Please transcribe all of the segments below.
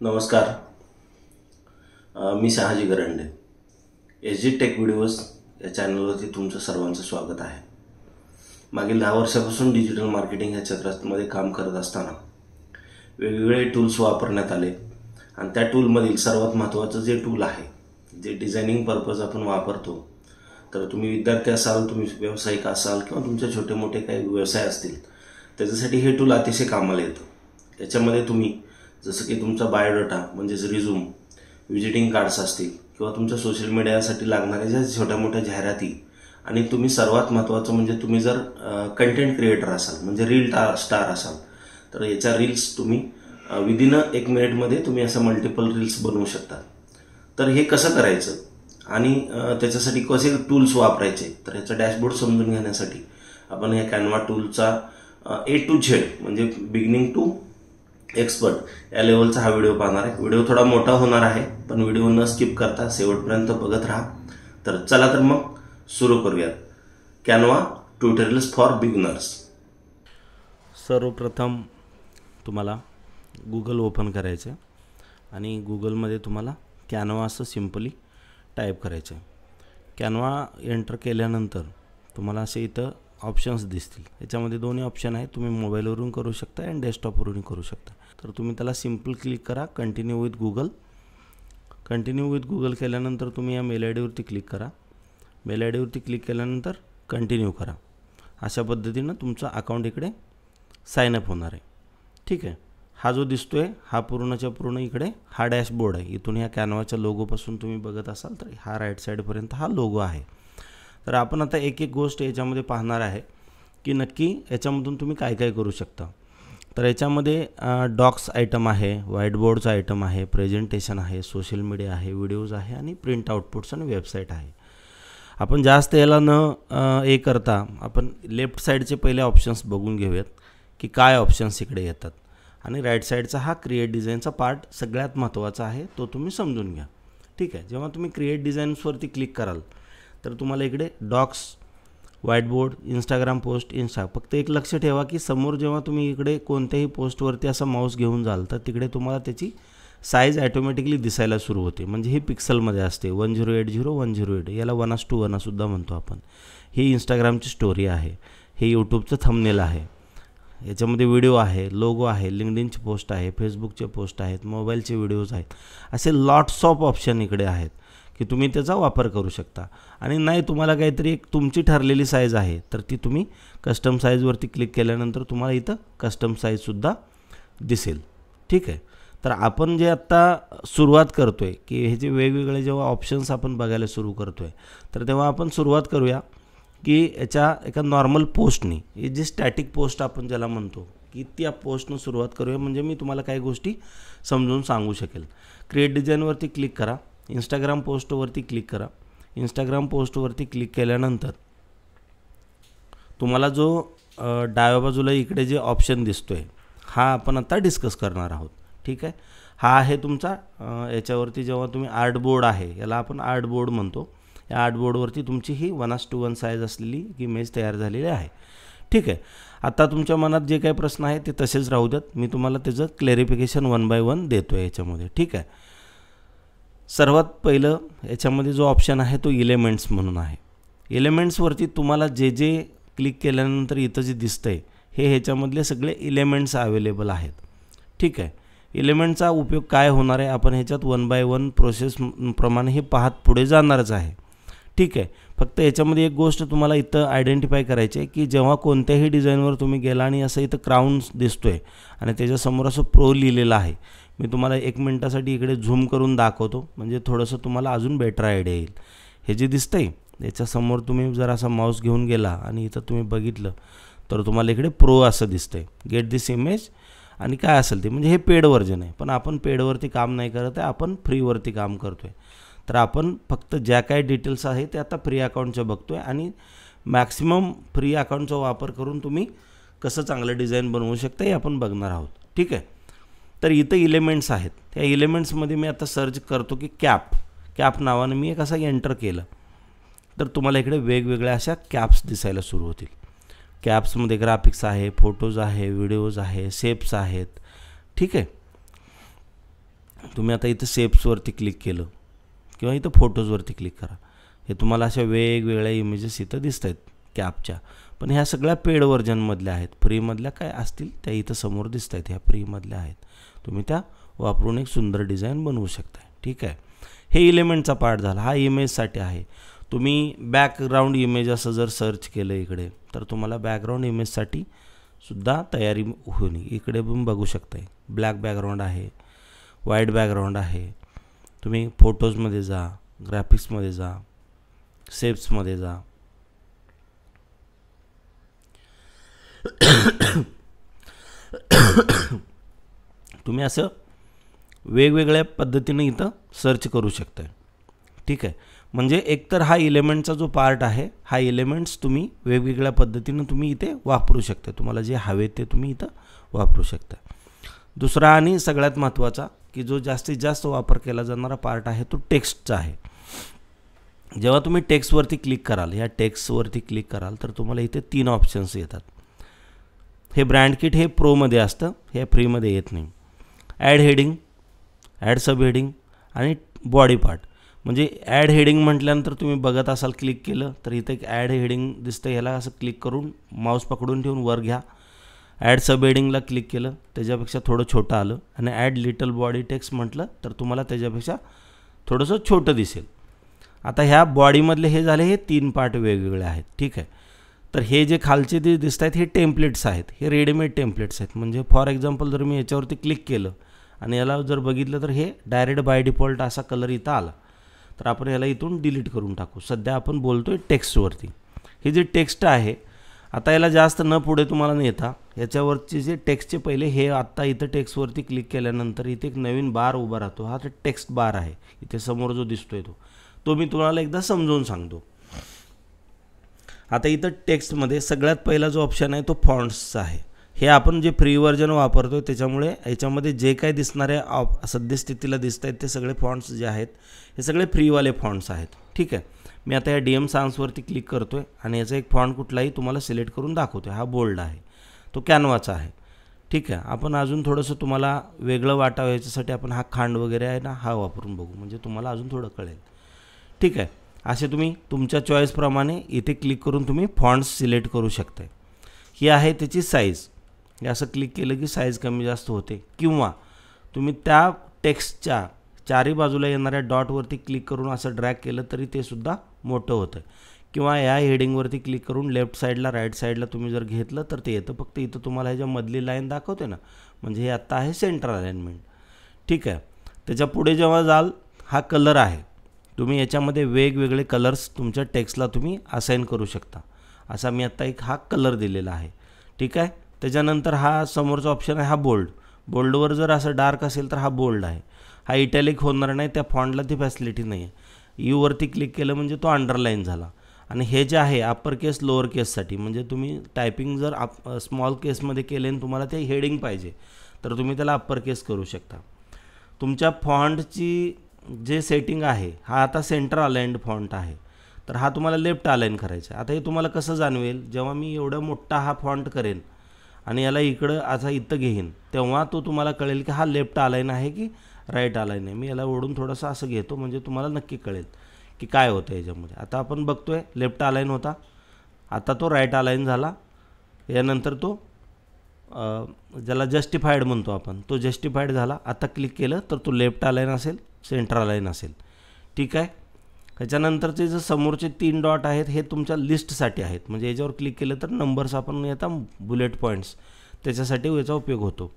नमस्कार. मी Shahaji गरंडे. SG take videos या चॅनलवरती तुमचं सर्वांचं स्वागत आहे. मागील 10 वर्षापासून डिजिटल मार्केटिंग ह्या क्षेत्रामध्ये काम करत असताना वेगवेगळे टूल्स वापरण्यात आले आणि त्या टूलमधील सर्वात महत्त्वाचं जे टूल आहे, जे डिझायनिंग पर्पज आपण वापरतो, तर तुम्ही विद्यार्थी असाल, तुम्ही व्यावसायिक असाल किंवा तुमचे छोटे मोठे काही व्यवसाय असतील, त्याच्यासाठी हे टूल अतिशय कामाला येतं. याच्यामध्ये तुम्ही जसं की तुमचा बायोडाटा म्हणजेच रिझ्यूम, व्हिजिटिंग कार्ड्स असतील किंवा तुमच्या सोशल मीडियासाठी लागणाऱ्या ज्या छोट्या मोठ्या जाहिराती, आणि तुम्ही सर्वात महत्त्वाचं म्हणजे तुम्ही जर कंटेंट क्रिएटर असाल म्हणजे रील स्टार असाल, तर याच्या रील्स तुम्ही विदिन 1 मिनिटमध्ये तुम्ही असं मल्टिपल रील्स बनवू शकता. तर हे कसं करायचं आणि त्याच्यासाठी कसे टूल्स वापरायचे, तर याचा डॅशबोर्ड समजून घेण्यासाठी आपण या कॅनवा टूलचा A to Z म्हणजे बिगिनिंग टू एक्सपर्ट या लेवलचा हा व्हिडिओ पाहणार आहे. व्हिडिओ थोडा मोठा होणार आहे, पण व्हिडिओ न स्किप करता शेवटपर्यंत बघत राहा. तर चला तर मग सुरू करूयात. Canva tutorials for beginners. सर्वप्रथम तुम्हाला गूगल ओपन करायचं आणि गूगलमध्ये तुम्हाला कॅनवा असं सिम्पली टाईप करायचं आहे. कॅनवा एंटर केल्यानंतर तुम्हाला असे इथं ऑप्शन्स दिसतील. याच्यामध्ये दोन्ही ऑप्शन आहेत, तुम्ही मोबाईलवरून करू शकता आणि डेस्कटॉपवरून करू शकता. तर तुम्ही त्याला सिम्पल क्लिक करा, continue with Google. Continue with Google केल्यानंतर तुम्ही या मेल आयडीवरती क्लिक करा. मेल आयडीवरती क्लिक केल्यानंतर कंटिन्यू करा. अशा पद्धतीनं तुमचं अकाउंट इकडे साईनअप होणार आहे. ठीक आहे. हा जो दिसतोय हा पूर्णच्या पूर्ण इकडे हा डॅशबोर्ड आहे. इथून ह्या कॅनवाच्या लोगोपासून तुम्ही बघत असाल तर हा राईट साईडपर्यंत हा लोगो आहे. तर आपण आता एक एक गोष्ट याच्यामध्ये पाहणार आहे की नक्की याच्यामधून तुम्ही काय काय करू शकता. तर याच्यामध्ये डॉक्स आयटम आहे, व्हाईट बोर्डचा आयटम आहे, प्रेझेंटेशन आहे, सोशल मीडिया आहे, व्हिडिओज आहे आणि प्रिंट आउटपुट्स आणि वेबसाईट आहे. आपण जास्त याला न करता आपण लेफ्ट साईडचे पहिले ऑप्शन्स बघून घेऊयात की काय ऑप्शन्स इकडे येतात. आणि राईट साईडचा हा क्रिएट डिझाईनचा पार्ट सगळ्यात महत्त्वाचा आहे, तो तुम्ही समजून घ्या. ठीक आहे. जेव्हा तुम्ही क्रिएट डिझाईन्सवरती क्लिक कराल तर तुम्हाला इकडे docs, white board, Instagram post, फक्त एक लक्ष ठेवा की समोर जेव्हा तुम्ही इकडे कोणत्याही पोस्टवरती असा माऊस घेऊन जाल तर तिकडे तुम्हाला त्याची साईज ॲटोमॅटिकली दिसायला सुरू होते. म्हणजे ही पिक्सलमध्ये असते. 1080 याला 1:1 सुद्धा म्हणतो आपण. ही इंस्टाग्रामची स्टोरी आहे, हे यूट्यूबचं थंबनेल आहे, याच्यामध्ये व्हिडिओ आहे, लोगो आहे, लिंक्डइनची पोस्ट आहे, फेसबुकचे पोस्ट आहेत, मोबाईलचे व्हिडिओज आहेत. असे लॉट्स ऑफ ऑप्शन इकडे आहेत की तुम्ही त्याचा वापर करू शकता. आणि नाही तुम्हाला काहीतरी एक तुमची ठरलेली साईज आहे तर ती तुम्ही कस्टम साईजवरती क्लिक केल्यानंतर तुम्हाला इथं कस्टम साईजसुद्धा दिसेल. ठीक आहे. तर आपण जे आत्ता सुरुवात करतो आहे की हे जे वेगवेगळे जेव्हा ऑप्शन्स आपण बघायला सुरू करतो आहे तर तेव्हा आपण सुरुवात करूया की याच्या एका नॉर्मल पोस्टनी, हे जे स्टॅटिक पोस्ट आपण ज्याला म्हणतो की त्या पोस्टनं सुरुवात करूया, म्हणजे मी तुम्हाला काही गोष्टी समजून सांगू शकेल. क्रिएट डिझाईनवरती क्लिक करा. इंस्टाग्राम पोस्टवरती क्लिक करा. इंस्टाग्राम पोस्टवरती क्लिक केल्यानंतर तुम्हाला जो डाव्या बाजूला इकडे जे ऑप्शन दिसतो आहे हा आपण आता डिस्कस करणार आहोत. ठीक आहे. हा आहे तुमचा याच्यावरती जेव्हा तुम्ही आर्ट बोर्ड आहे, याला आपण आर्ट बोर्ड म्हणतो, या आर्ट बोर्डवरती तुमची ही 1:1 साईज असलेली इमेज तयार झालेली आहे. ठीक आहे. आता तुमच्या मनात जे काही प्रश्न आहे ते तसेच राहू द्यात, मी तुम्हाला त्याचं क्लॅरिफिकेशन 1 बाय 1 देतो आहे याच्यामध्ये. ठीक आहे. सर्वात पहिलं याच्यामध्ये जो ऑप्शन आहे तो एलिमेंट्स म्हणून आहे. एलिमेंट्सवरती तुम्हाला जे जे क्लिक केल्यानंतर इथं जे दिसतं आहे हे ह्याच्यामधले सगळे एलिमेंट्स अवेलेबल आहेत. ठीक आहे. एलिमेंटचा उपयोग काय होणार आहे आपण ह्याच्यात 1 बाय 1 प्रोसेस प्रमाणे हे पाहत पुढे जाणारच आहे. ठीक आहे. फक्त याच्यामध्ये एक गोष्ट तुम्हाला इथं आयडेंटिफाय करायची आहे की जेव्हा कोणत्याही डिझाईनवर तुम्ही गेला आणि असं इथं क्राऊन दिसतो आहे आणि त्याच्यासमोर असं प्रो लिहिलेलं आहे, मी तुम्हाला 1 मिनिटासाठी इकडे झूम करून दाखवतो म्हणजे थोडंसं तुम्हाला अजून बेटर आयडिया येईल. हे जे दिसतं आहे याच्यासमोर तुम्ही जर असा माऊस घेऊन गेला आणि इथं तुम्ही बघितलं तर तुम्हाला इकडे प्रो असं दिसतं आहे. गेट दिस इमेज आणि काय असेल ते, म्हणजे हे पेड व्हर्जन आहे, पण आपण पेडवरती काम नाही करत आहे, आपण फ्रीवरती काम करतो आहे. तर आपण फक्त ज्या काही डिटेल्स आहे ते आता फ्री अकाउंटचं बघतो आहे आणि मॅक्सिमम फ्री अकाउंटचा वापर करून तुम्ही कसं चांगलं डिझाईन बनवू शकता हे आपण बघणार आहोत. ठीक आहे. तर इथं एलिमेंट्स आहेत. त्या एलिमेंट्समध्ये मी आता सर्च करतो की कॅप नावानं मी एक असं एंटर केलं तर तुम्हाला इकडे वेगवेगळ्या अशा कॅप्स दिसायला सुरू होतील. कॅप्समध्ये ग्राफिक्स आहे, फोटोज आहे, व्हिडिओज आहे, शेप्स आहेत. ठीक आहे. तुम्ही आता इथं शेप्सवरती क्लिक केलं किंवा इथं फोटोजवरती क्लिक करा, हे तुम्हाला अशा वेगवेगळ्या इमेजेस इथं दिसत आहेत कॅपच्या. पण ह्या सगळ्या पेड व्हर्जनमधल्या आहेत. फ्रीमधल्या काय असतील त्या इथं समोर दिसत आहेत, ह्या फ्रीमधल्या आहेत. तुम्ही त्या वापरून एक सुंदर डिझाईन बनवू शकता. ठीक आहे, हे इलेमेंटचा पार्ट झाला. हा इमेजसाठी आहे. तुम्ही बॅकग्राऊंड इमेज असं जर सर्च केलं इकडे तर तुम्हाला बॅकग्राऊंड इमेजसाठी सुद्धा तयारी होईल. इकडे पण बघू शकताय, ब्लॅक बॅकग्राऊंड आहे, व्हाईट बॅकग्राऊंड आहे. तुम्ही फोटोजमध्ये जा, ग्राफिक्समध्ये जा, शेप्समध्ये जा. तुम्ही असं वेगवेगळ्या पद्धतीने इथं सर्च करू शकताय. ठीक आहे, म्हणजे एकतर हा इलेमेंटचा जो पार्ट आहे, हा इलेमेंट्स तुम्ही वेगवेगळ्या पद्धतीने तुम्ही इथे वापरू शकता. तुम्हाला जे हवे ते तुम्ही इथं वापरू शकता. दुसरा आणि सगळ्यात महत्त्वाचा की जो जास्तीत जास्त वापर केला जाणारा पार्ट आहे तो टेक्स्टचा आहे. जेव्हा तुम्ही टेक्स्टवरती क्लिक कराल, ह्या टेक्स्टवरती क्लिक कराल तर तुम्हाला इथे 3 ऑप्शन्स येतात. हे ब्रँड किट हे प्रोमध्ये असतं, हे फ्रीमध्ये येत नाही. ॲड हेडिंग, ॲड सब हेडिंग आणि बॉडी पार्ट. म्हणजे ॲड हेडिंग म्हटल्यानंतर तुम्ही बघत असाल, क्लिक केलं तर इथे एक ॲड हेडिंग दिसतं, ह्याला असं क्लिक करून माऊस पकडून ठेवून वर घ्या. ॲड सब हेडिंगला क्लिक केलं, त्याच्यापेक्षा थोडं छोटं आलं. आणि ॲड लिटल बॉडी टेक्स्ट म्हटलं तर तुम्हाला त्याच्यापेक्षा थोडंसं छोटं दिसेल. आता ह्या बॉडीमधले हे झाले, हे 3 पार्ट वेगवेगळे आहेत. ठीक आहे, तर हे जे खालचे जे दिसत आहेत हे टेम्पलेट्स आहेत, हे रेडीमेड टेम्पलेट्स आहेत. म्हणजे फॉर एक्झाम्पल जर मी याच्यावरती क्लिक केलं आणि याला जर बघितलं तर हे डायरेक्ट बाय डिफॉल्ट असा कलर इथं आला. तर आपण याला इथून डिलीट करून टाकू. सध्या आपण बोलतोय टेक्स्टवरती. हे जे टेक्स्ट आहे, आता याला जास्त न पुढे तुम्हाला नेता, याच्यावरचे जे टेक्स्टचे पहिले हे आत्ता इथं टेक्स्टवरती क्लिक केल्यानंतर इथे एक नवीन बार उभा राहतो. हा टेक्स्ट बार आहे इथे समोर जो दिसतोय तो मी तुम्हाला एकदा समजावून सांगतो. आता इथं टेक्स्टमध्ये सगळ्यात पहिला जो ऑप्शन आहे तो फॉन्ट्सचा आहे. हे आपण जे फ्री व्हर्जन वापरतोय त्याच्यामुळे याच्यामध्ये जे काही दिसणारे सद्यस्थितीला दिसत आहेत ते सगळे फॉन्ट्स जे आहेत हे सगळे फ्रीवाले फॉन्ट्स आहेत. ठीक आहे, मी आता या DM सान्सवरती क्लिक करतो आहे आणि याचा एक फॉन्ट कुठलाही तुम्हाला सिलेक्ट करून दाखवतो आहे. हा बोल्ड आहे, तो कॅनवाचा आहे. ठीक आहे, आपण अजून थोडंसं तुम्हाला वेगळं वाटावं याच्यासाठी आपण हा खांड वगैरे आहे ना, हा वापरून बघू, म्हणजे तुम्हाला अजून थोडं कळेल. ठीक आहे, असे तुम्ही तुमच्या चॉईसप्रमाणे इथे क्लिक करून तुम्ही फॉन्ट्स सिलेक्ट करू शकता. ही आहे त्याची साईज. हे असं क्लिक केलं की साईज कमी जास्त होते. किंवा तुम्ही त्या टेक्स्टच्या चारी बाजूला येणाऱ्या डॉटवरती क्लिक करून असं ड्रॅग केलं तरी ते सुद्धा मोठं होतं. किंवा या हेडिंगवरती क्लिक करून लेफ्ट साईडला राईट साईडला तुम्ही जर घेतलं तर ते येतं. फक्त इथं तुम्हाला ह्याच्या मधली लाईन दाखवते ना, म्हणजे हे आत्ता आहे सेंटर अलाइनमेंट. ठीक आहे, त्याच्या पुढे जेव्हा जाल, हा कलर आहे. तुम्ही याच्यामध्ये वेगवेगळे कलर्स तुमच्या टेक्स्टला तुम्ही असाइन करू शकता. असा मी आत्ता एक हा कलर दिलेला आहे. ठीक आहे, त्याच्यानंतर हा समोरचा ऑप्शन आहे हा बोल्ड. बोल्डवर जर असं डार्क असेल तर हा बोल्ड आहे. हा इटॅलिक होणार नाही, त्या फॉन्टला ती फॅसिलिटी नाही आहे. यूवरती क्लिक केलं म्हणजे तो अंडरलाईन झाला. आणि हे जे आहे अप्पर केस लोअर केससाठी, म्हणजे तुम्ही टायपिंग जर स्मॉल केसमध्ये केले आणि तुम्हाला ते हेडिंग पाहिजे तर तुम्ही त्याला अप्पर केस करू शकता. तुमच्या फॉन्टची जे सेटिंग आहे, हा आता सेंटर अलाइन्ड फॉन्ट आहे, तर हा तुम्हाला लेफ्ट अलाइन करायचा आहे. आता हे तुम्हाला कसं जाणवेल, जेव्हा मी एवढा मोठा हा फॉन्ट करेन आणि याला इकडं असा इथं घेईन तेव्हा तो तुम्हाला कळेल की हा लेफ्ट अलाइन आहे की राईट अलाइन आहे. मी याला ओढून थोडंसं असं घेतो म्हणजे तुम्हाला नक्की कळेल की काय होतं याच्यामध्ये. आता आपण बघतोय लेफ्ट अलाइन होता, आता तो राईट अलाइन झाला. यानंतर तो ज्याला जस्टिफाईड म्हणतो आपण, तो जस्टिफाईड झाला. आता क्लिक केलं तर तो लेफ्ट अलाइन असेल, सेंटर अलाइन असेल. ठीक आहे, त्याच्यानंतरचे जे समोरचे 3 डॉट आहेत हे तुमच्या लिस्टसाठी आहेत. म्हणजे याच्यावर क्लिक केलं तर नंबर्स आपण येतात, बुलेट पॉईंट्स, त्याच्यासाठी याचा उपयोग होतो.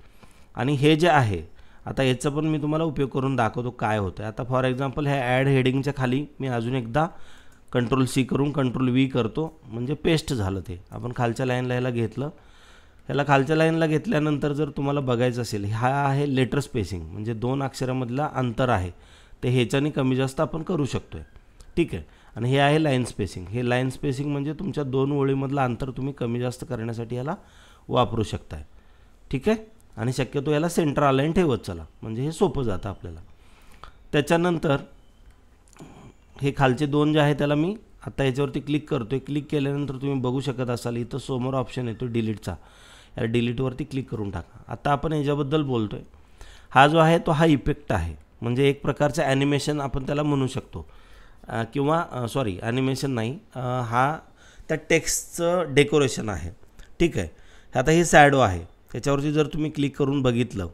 आणि हे जे आहे आता याचा पण मी तुम्हाला उपयोग करून दाखवतो काय होतं. आता फॉर एक्झाम्पल ह्या ॲड हेडिंगच्या खाली मी अजून एकदा Ctrl+C करून Ctrl+V करतो, म्हणजे पेस्ट झालं. ते आपण खालच्या लाईनला ह्याला घेतलं. ह्याला खालच्या लाईनला घेतल्यानंतर जर तुम्हाला बघायचं असेल, हा आहे लेटर स्पेसिंग, म्हणजे 2 अक्षरामधला अंतर आहे ते ह्याच्याने कमी जास्त आपण करू शकतो आहे. ठीक आहे, आणि हे आहे लाईन स्पेसिंग. हे लाईन स्पेसिंग म्हणजे तुमच्या 2 ओळीमधलं अंतर तुम्ही कमी जास्त करण्यासाठी याला वापरू शकताय. ठीक आहे, आणि शक्यतो याला सेंटर अलाइन ठेवत चला, म्हणजे हे सोपं जातं आपल्याला. त्याच्यानंतर हे खालचे 2 जे आहे त्याला मी आता याच्यावरती क्लिक करतो आहे. क्लिक केल्यानंतर तुम्ही बघू शकत असाल इथं समोर ऑप्शन येतो डिलीटचा. या डिलीटवरती क्लिक करून टाका. आता आपण याच्याबद्दल बोलतो आहे. हा जो आहे तो हा इफेक्ट आहे, म्हणजे एक प्रकारचं ॲनिमेशन आपण त्याला म्हणू शकतो, किंवा सॉरी ॲनिमेशन नाही, हा त्या टेक्स्टचं डेकोरेशन आहे. ठीक आहे. आता हे शॅडो आहे, त्याच्यावरती जर तुम्ही क्लिक करून बघितलं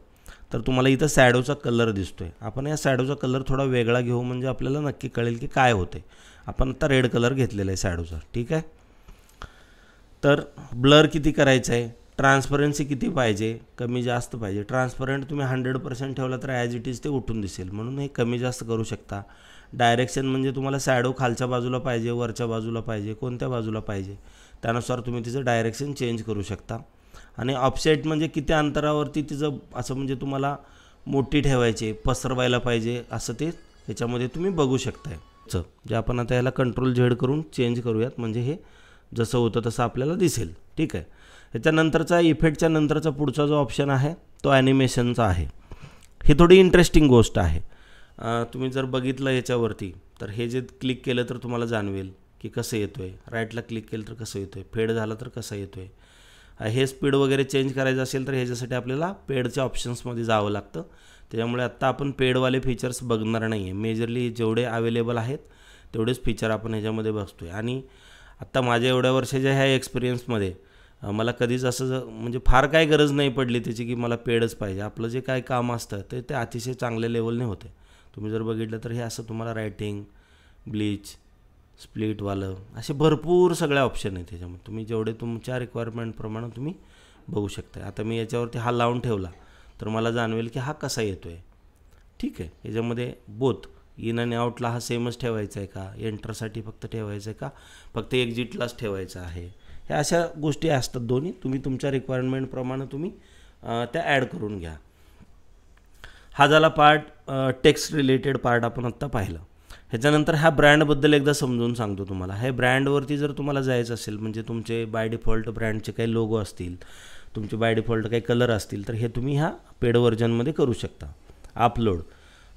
तर तुम्हाला इथं शॅडोचा कलर दिसतो आहे. आपण या शॅडोचा कलर थोडा वेगळा घेऊ, म्हणजे आपल्याला नक्की कळेल की काय होते. आपण आता रेड कलर घेतलेला आहे शॅडोचा. ठीक आहे. तर ब्लर किती करायचं आहे, ट्रान्सपरन्सी किती पाहिजे, कमी जास्त पाहिजे. ट्रान्सपरंट तुम्ही 100% ठेवला तर ॲज इट इज ते उठून दिसेल, म्हणून हे कमी जास्त करू शकता. डायरेक्शन म्हणजे तुम्हाला शॅडो खालच्या बाजूला पाहिजे, वरच्या बाजूला पाहिजे, कोणत्या बाजूला पाहिजे, त्यानुसार तुम्ही तिचं डायरेक्शन चेंज करू शकता. आणि ऑफसेट म्हणजे किती अंतरावरती तिचं असं म्हणजे तुम्हाला मोठी ठेवायची, पसरवायला पाहिजे, असं ते ह्याच्यामध्ये तुम्ही बघू शकताय. जे आपण आता याला कंट्रोल झेड करून चेंज करूयात, म्हणजे हे जसं होतं तसं आपल्याला दिसेल. ठीक आहे. ह्याच्यानंतरचा इफेक्टच्या नंतरचा पुढचा जो ऑप्शन आहे तो ॲनिमेशनचा आहे. ही थोडी इंटरेस्टिंग गोष्ट आहे. तुम्ही जर बघितलं याच्यावरती तर हे जे क्लिक केलं तर तुम्हाला जाणवेल की कसं येतो आहे. राईटला क्लिक केलं तर कसं येतो आहे, फेड झालं तर कसं येतो आहे. हे स्पीड वगैरे चेंज करायचं असेल तर ह्याच्यासाठी आपल्याला पेडच्या ऑप्शन्समध्ये जावं लागतं. त्याच्यामुळे आत्ता आपण पेडवाले फीचर्स बघणार नाही आहे. मेजरली जेवढे अवेलेबल आहेत तेवढेच फीचर आपण ह्याच्यामध्ये बघतो आहे. आणि आत्ता माझ्या एवढ्या वर्षाच्या ह्या एक्सपिरियन्समध्ये मला कधीच असं म्हणजे फार काय गरज नाही पडली त्याची की मला पेडच पाहिजे. आपलं जे काय काम असतं ते अतिशय चांगल्या लेवलने होते. तुम्ही जर बघितलं तर हे असं तुम्हाला रायटिंग, ब्लीच, स्प्लिटवालं असे भरपूर सगळे ऑप्शन आहेत त्याच्यामध्ये. तुम्ही जेवढे तुमच्या रिक्वायरमेंटप्रमाणे तुम्ही बघू शकता. आता मी याच्यावरती हा लावून ठेवला तर मला जाणवेल की हा कसा येतो आहे. ठीक आहे. याच्यामध्ये बोथ इन आणि आउटला हा सेमच ठेवायचा आहे का, एंटरसाठी फक्त ठेवायचं आहे का, फक्त एक्झिटलाच ठेवायचं आहे, ह्या अशा गोष्टी असतात दोन्ही. तुम्ही तुमच्या रिक्वायरमेंटप्रमाणे तुम्ही त्या ॲड करून घ्या. हा झाला पार्ट, टेक्स्ट रिलेटेड पार्ट आपण आत्ता पाहिलं. ह्याच्यानंतर ह्या ब्रँडबद्दल एकदा समजून सांगतो तुम्हाला. हे ब्रँडवरती जर तुम्हाला जायचं असेल, म्हणजे तुमचे बाय डिफॉल्ट ब्रँडचे काही लोगो असतील, तुमचे बाय डिफॉल्ट काही कलर असतील, तर हे तुम्ही ह्या पेड व्हर्जनमध्ये करू शकता. अपलोड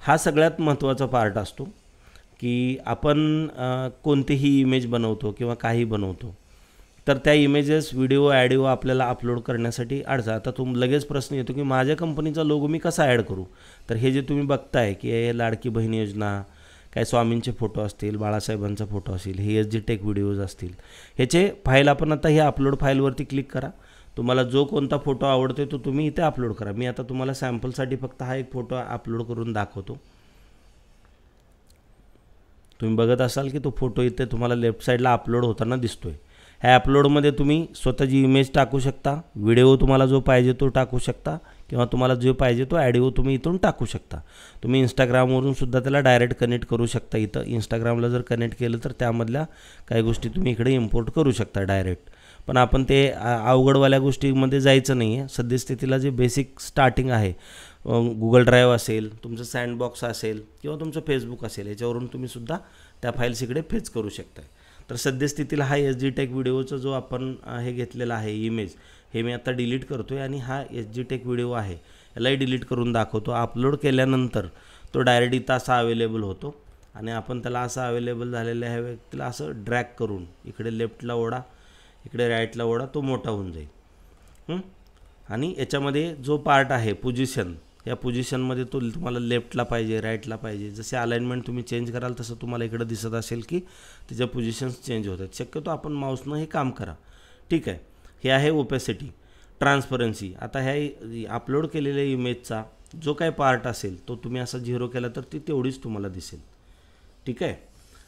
हा सगळ्यात महत्त्वाचा पार्ट असतो की आपण कोणतीही इमेज बनवतो किंवा काही बनवतो तर त्या इमेजेस, व्हिडिओ, ॲडिओ आपल्याला अपलोड करण्यासाठी अडचण. आता लगेच प्रश्न येतो की माझ्या कंपनीचा लोगो मी कसा ॲड करू. तर हे जे तुम्ही बघताय की हे लाडकी बहीण योजना, काय स्वामींचे फोटो असतील, बाळासाहेबांचा फोटो असेल, हे एस जी टेक व्हिडिओज असतील, ह्याचे फाईल आपण आता हे अपलोड फाईलवरती क्लिक करा. तुम्हाला जो कोणता फोटो आवडतो तो तुम्ही इथे अपलोड करा. मी आता तुम्हाला सॅम्पलसाठी फक्त हा एक फोटो अपलोड करून दाखवतो. तुम्ही बघत असाल की तो फोटो इथे तुम्हाला लेफ्ट साईडला अपलोड होताना दिसतो आहे. ह्या अपलोडमध्ये तुम्ही स्वतःची इमेज टाकू शकता, व्हिडिओ तुम्हाला जो पाहिजे तो टाकू शकता, किंवा तुम्हाला जो पाहिजे तो ॲडिओ तुम्ही इथून टाकू शकता. तुम्ही इंस्टाग्रामवरून सुद्धा त्याला डायरेक्ट कनेक्ट करू शकता. इथं इंस्टाग्रामला जर कनेक्ट केलं तर त्यामधल्या काही गोष्टी तुम्ही इकडे इम्पोर्ट करू शकता डायरेक्ट. पण आपण ते अवघडवाल्या गोष्टीमध्ये जायचं नाही आहे. सद्यस्थितीला जे बेसिक स्टार्टिंग आहे, गुगल ड्राईव्ह असेल, तुमचं सँडबॉक्स असेल किंवा तुमचं फेसबुक असेल, याच्यावरून तुम्ही सुद्धा त्या फाईल्स इकडे फेच करू शकता. तर सद्यस्थितीला हा एस जी टेक व्हिडिओचा जो आपण हे घेतलेला आहे इमेज, हे मी आता डिलीट करतो आहे आणि हा एस जी टेक व्हिडिओ आहे यालाही डिलीट करून दाखवतो. अपलोड केल्यानंतर तो डायरेक्ट इथं असा अवेलेबल होतो आणि आपण त्याला असा अवेलेबल झालेल्या ह्या व्यक्तीला असं ड्रॅग करून इकडे लेफ्टला ओढा, इकडे राईटला ओढा, तो मोठा होऊन जाईल. आणि याच्यामध्ये जो पार्ट आहे पोझिशन, या पोझिशनमध्ये तो तुम्हाला लेफ्टला पाहिजे, राईटला पाहिजे, जसे अलाइनमेंट तुम्ही चेंज कराल तसं तुम्हाला इकडं दिसत असेल की त्याच्या पोझिशन्स चेंज होतात. शक्यतो आपण माऊसनं हे काम करा. ठीक आहे. हे आहे ओपेसिटी, ट्रान्सपरन्सी. आता ह्या अपलोड केलेल्या इमेजचा जो काही पार्ट असेल तो तुम्ही असा 0 केला तर ती तेवढीच तुम्हाला दिसेल. ठीक आहे.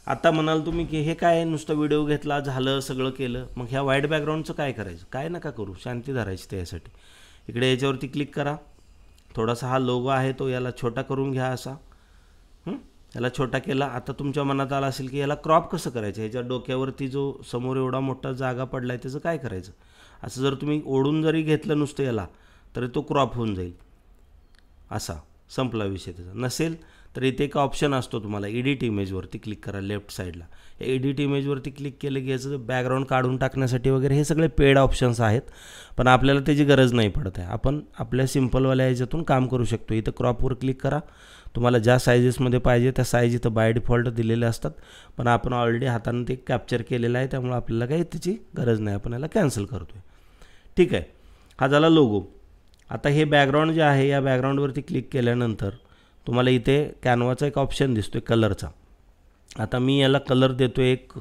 आता म्हणाल तुम्ही की हे काय नुसतं व्हिडिओ घेतला झालं सगळं केलं, मग ह्या व्हाईट बॅकग्राऊंडचं काय करायचं. काय नका करू, शांती धरायची त्यासाठी. इकडे याच्यावरती क्लिक करा. थोडासा हा लोगो आहे तो याला छोटा करून घ्या असा. याला छोटा केला. आता तुमच्या मनात आलं असेल की याला क्रॉप कसं करायचं, ह्याच्या डोक्यावरती जो समोर एवढा मोठा जागा पडला आहे त्याचं काय करायचं. असं जर तुम्ही ओढून जरी घेतलं नुसतं याला तरी तो क्रॉप होऊन जाईल. असा संपला विषय त्याचा. नसेल तर इथे एक ऑप्शन असतो तुम्हाला, एडिट इमेजवरती क्लिक करा लेफ्ट साईडला. एडिट इमेजवरती क्लिक केलं की याचं बॅकग्राऊंड काढून टाकण्यासाठी वगैरे हे सगळे पेड ऑप्शन्स आहेत, पण आपल्याला त्याची गरज नाही पडत आहे. आपण आपल्या सिम्पलवाल्या ह्याच्यातून काम करू शकतो. इथं क्रॉपवर क्लिक करा. तुम्हाला ज्या सायझेसमध्ये पाहिजे त्या साईज इथं बाय डिफॉल्ट दिलेल्या असतात, पण आपण ऑलरेडी हातानं ते कॅप्चर केलेलं आहे त्यामुळे आपल्याला काही त्याची गरज नाही. आपण याला कॅन्सल करतो आहे. ठीक आहे. हा झाला लोगो. आता हे बॅकग्राऊंड जे आहे या बॅकग्राऊंडवरती क्लिक केल्यानंतर तुम्हाला इथे कॅनवाचा एक ऑप्शन दिसतो आहे कलरचा. आता मी याला कलर देतो एक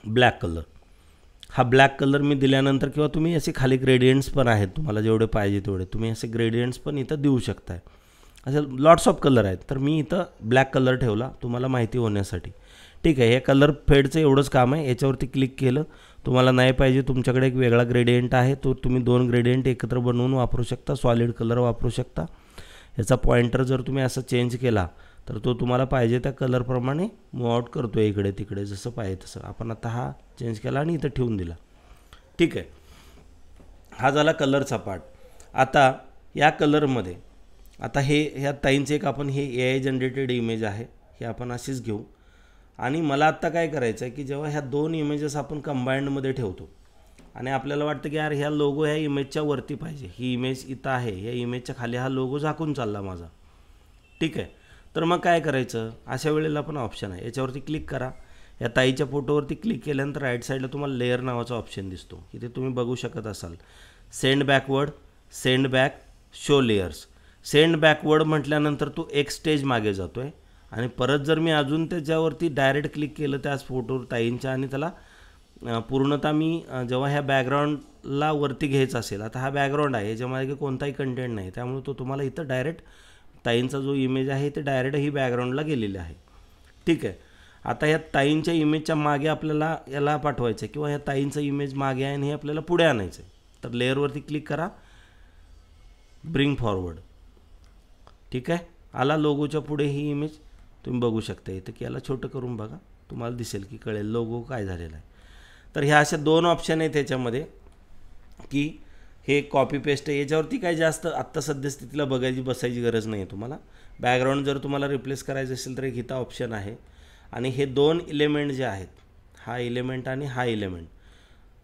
ब्लॅक कलर. हा ब्लॅक कलर मी दिल्यानंतर किंवा तुम्ही असे खाली ग्रेडियंट्स पण आहेत, तुम्हाला जेवढे पाहिजे तेवढे तुम्ही असे ग्रेडियंट्स पण इथं देऊ शकताय. असे लॉट्स ऑफ कलर आहेत, तर मी इथं ब्लॅक कलर ठेवला तुम्हाला माहिती होण्यासाठी. ठीक आहे, हे कलर फेडचं एवढंच काम आहे. याच्यावरती क्लिक केलं, तुम्हाला नाही पाहिजे तुमच्याकडे एक वेगळा ग्रेडियंट आहे, तो तुम्ही 2 ग्रेडियंट एकत्र बनवून वापरू शकता, सॉलिड कलर वापरू शकता. याचा पॉइंटर जर तुम्ही असं चेंज केला तर तो तुम्हाला पाहिजे त्या कलरप्रमाणे मूव आउट करतो आहे इकडे तिकडे जसं पाहिजे तसं. आपण आता हा चेंज केला आणि इथं ठेवून दिला. ठीक आहे, हा झाला कलरचा पार्ट. आता या कलरमध्ये आता ह्या ताईंचे एक आपण हे AI जनरेटेड इमेज आहे, हे आपण अशीच घेऊ. आणि मला आत्ता काय करायचं आहे की जेव्हा ह्या 2 इमेजेस आपण कंबाईंडमध्ये ठेवतो आणि आपल्याला वाटतं की यार ह्या लोगो ह्या इमेजच्या वरती पाहिजे, ही इमेज इथं आहे, ह्या इमेजच्या खाली हा लोगो झाकून चालला माझा. ठीक आहे, तर मग काय करायचं, अशा वेळेला पण ऑप्शन आहे, याच्यावरती क्लिक करा. या ताईच्या फोटोवरती क्लिक केल्यानंतर राईट साईडला तुम्हाला लेअर नावाचा ऑप्शन दिसतो, इथे तुम्ही बघू शकत असाल. Send backward, send back, show layers. Send backward म्हटल्यानंतर तो एक स्टेज मागे जातो आहे आणि परत जर मी अजून त्याच्यावरती डायरेक्ट क्लिक केलं त्याच फोटोवर ताईंच्या आणि त्याला पूर्णतः मी जेव्हा ह्या बॅकग्राऊंडला वरती घ्यायचं असेल, आता हा बॅकग्राऊंड आहे, याच्यामध्ये कोणताही कंटेंट नाही, त्यामुळे तो तुम्हाला इथं डायरेक्ट ताईंचा जो इमेज आहे ते डायरेक्ट ही बॅकग्राऊंडला गेलेले आहे. ठीक आहे, आता ह्या ताईंच्या इमेजच्या मागे आपल्याला याला पाठवायचं आहे किंवा ह्या ताईंचं इमेज मागे आहे आणि हे आपल्याला पुढे आणायचं आहे. तर लेअरवरती क्लिक करा, ब्रिंग फॉरवर्ड. ठीक आहे, आला लोगोच्या पुढे ही इमेज तुम्ही बघू शकता इथं, की याला छोटं करून बघा, तुम्हाला दिसेल की कळेल लोगो काय झालेला आहे. तर ह्या अशा 2 ऑप्शन आहेत याच्यामध्ये की हे कॉपी पेस्ट आहे. याच्यावरती काही जास्त आत्ता सद्यस्थितीला बसायची गरज नाही आहे तुम्हाला. बॅकग्राऊंड जर तुम्हाला रिप्लेस करायचं असेल तर एक इथं ऑप्शन आहे. आणि हे 2 इलेमेंट जे आहेत, हा इलेमेंट आणि हा इलेमेंट,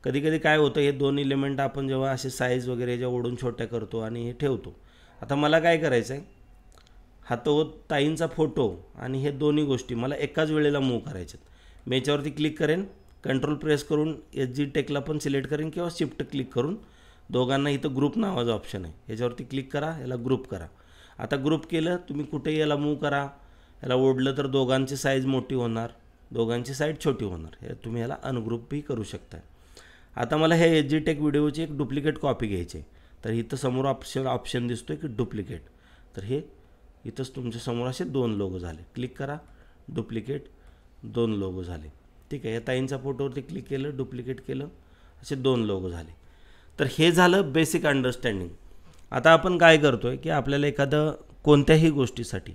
कधीकधी काय होतं हे 2 इलेमेंट आपण जेव्हा असे साईज वगैरे ज्या ओढून छोट्या करतो आणि हे ठेवतो. आता मला काय करायचं आहे, हा तो ताईंचा फोटो आणि हे दोन्ही गोष्टी मला एकाच वेळेला मूव्ह करायच्यात. मी याच्यावरती क्लिक करेन, कंट्रोल प्रेस करून SG टेकला पण सिलेक्ट करेन किंवा शिफ्ट क्लिक करून दोघांना इथं ग्रुप नावाचा ऑप्शन आहे, याच्यावरती क्लिक करा, याला ग्रुप करा. आता ग्रुप केलं, तुम्ही कुठेही याला मूव्ह करा, याला ओढलं तर दोघांची साईज मोठी होणार, दोघांची साईड छोटी होणार. हे तुम्ही याला अनग्रुपही करू शकता. आता मला हे SG टेक व्हिडिओची एक डुप्लिकेट कॉपी घ्यायची आहे, तर इथं समोर ऑप्शन दिसतो की डुप्लिकेट. तर हे इथंच तुमच्या समोर असे 2 लोगो झाले. क्लिक करा, डुप्लिकेट, 2 लोगो झाले. ठीक आहे, या ताईंच्या फोटोवरती क्लिक केलं, डुप्लिकेट केलं, असे 2 लोगो झाले. तर हे झालं बेसिक अंडरस्टँडिंग. आता आपण काय करतो आहे की आपल्याला एखादं कोणत्याही गोष्टीसाठी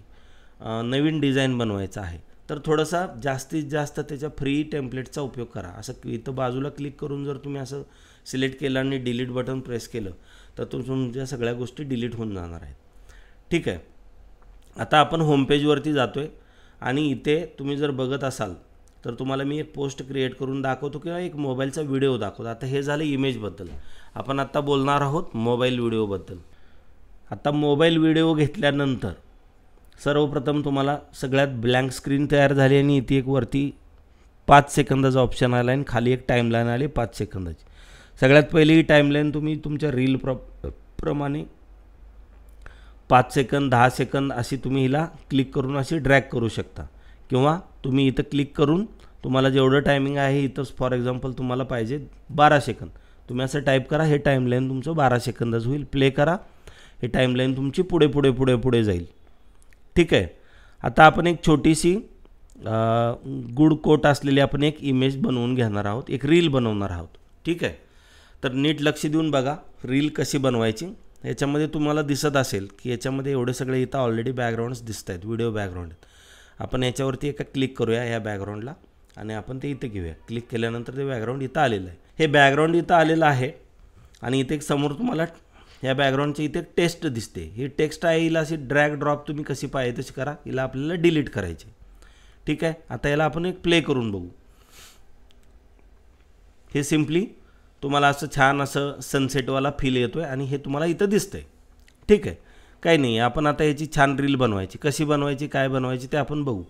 नवीन डिझाईन बनवायचं आहे, तर थोडासा जास्तीत जास्त त्याच्या फ्री टेम्पलेटचा उपयोग करा. असं इथं बाजूला क्लिक करून जर तुम्ही असं सिलेक्ट केलं आणि डिलीट बटन प्रेस केलं तर तुमच्या सगळ्या गोष्टी डिलीट होऊन जाणार आहेत. ठीक आहे, आता आपण होमपेजवरती जातो आहे आणि इथे तुम्ही जर बघत असाल तर तुम्हाला मी एक पोस्ट क्रिएट करून दाखवतो किंवा एक मोबाईलचा व्हिडिओ दाखवतो. आता हे झालं इमेजबद्दल. आपण आत्ता बोलणार आहोत मोबाईल व्हिडिओबद्दल. आता मोबाईल व्हिडिओ घेतल्यानंतर सर्वप्रथम तुम्हाला सगळ्यात ब्लँक स्क्रीन तयार झाली आणि इथे एक वरती 5 सेकंदाचा ऑप्शन आला आणि खाली एक टाईमलाईन आली 5 सेकंदाची. सगळ्यात पहिली ही टाईमलाईन तुम्ही तुमच्या रील प्रमाणे 5 सेकंद 10 सेकंद अशी तुम्ही हिला क्लिक करून अशी ड्रॅग करू शकता किंवा तुम्ही इथं क्लिक करून तुम्हाला जेवढं टायमिंग आहे इथंच फॉर एक्झाम्पल तुम्हाला पाहिजे 12 सेकंद, तुम्ही असं टाईप करा, हे टाईमलाईन तुमचं 12 सेकंदाच होईल. प्ले करा, हे टाईमलाईन तुमची पुढे पुढे पुढे पुढे जाईल. ठीक आहे, आता आपण एक छोटीशी गुड कोट असलेली आपण एक इमेज बनवून घेणार आहोत, एक रील बनवणार आहोत. ठीक आहे, तर नीट लक्ष देऊन बघा रील कशी बनवायची. याच्यामध्ये तुम्हाला दिसत असेल की याच्यामध्ये एवढे सगळे इथं ऑलरेडी बॅकग्राऊंड्स दिसत आहेत, व्हिडिओ बॅकग्राऊंड आहेत. आपण याच्यावरती एका क्लिक करूया या बॅकग्राऊंडला आणि आपण ते इथे घेऊया. क्लिक केल्यानंतर ते बॅकग्राऊंड इथं आलेलं आहे. हे बॅकग्राऊंड इथं आलेलं आहे आणि इथे एक समोर तुम्हाला या बॅकग्राऊंडची इथे टेक्स्ट दिसते. ही टेक्स्ट आहे, हिला अशी ड्रॅग ड्रॉप तुम्ही कशी पाहिजे तशी करा, हिला आपल्याला डिलीट करायची. ठीक आहे, आता याला आपण एक प्ले करून बघू. हे सिम्पली तुम्हाला असं छान असं सनसेटवाला फील येतो आहे आणि हे तुम्हाला इथं दिसतं आहे. ठीक आहे, काही नाही, आपण आता याची छान रील बनवायची. कशी बनवायची, काय बनवायची ते आपण बघू.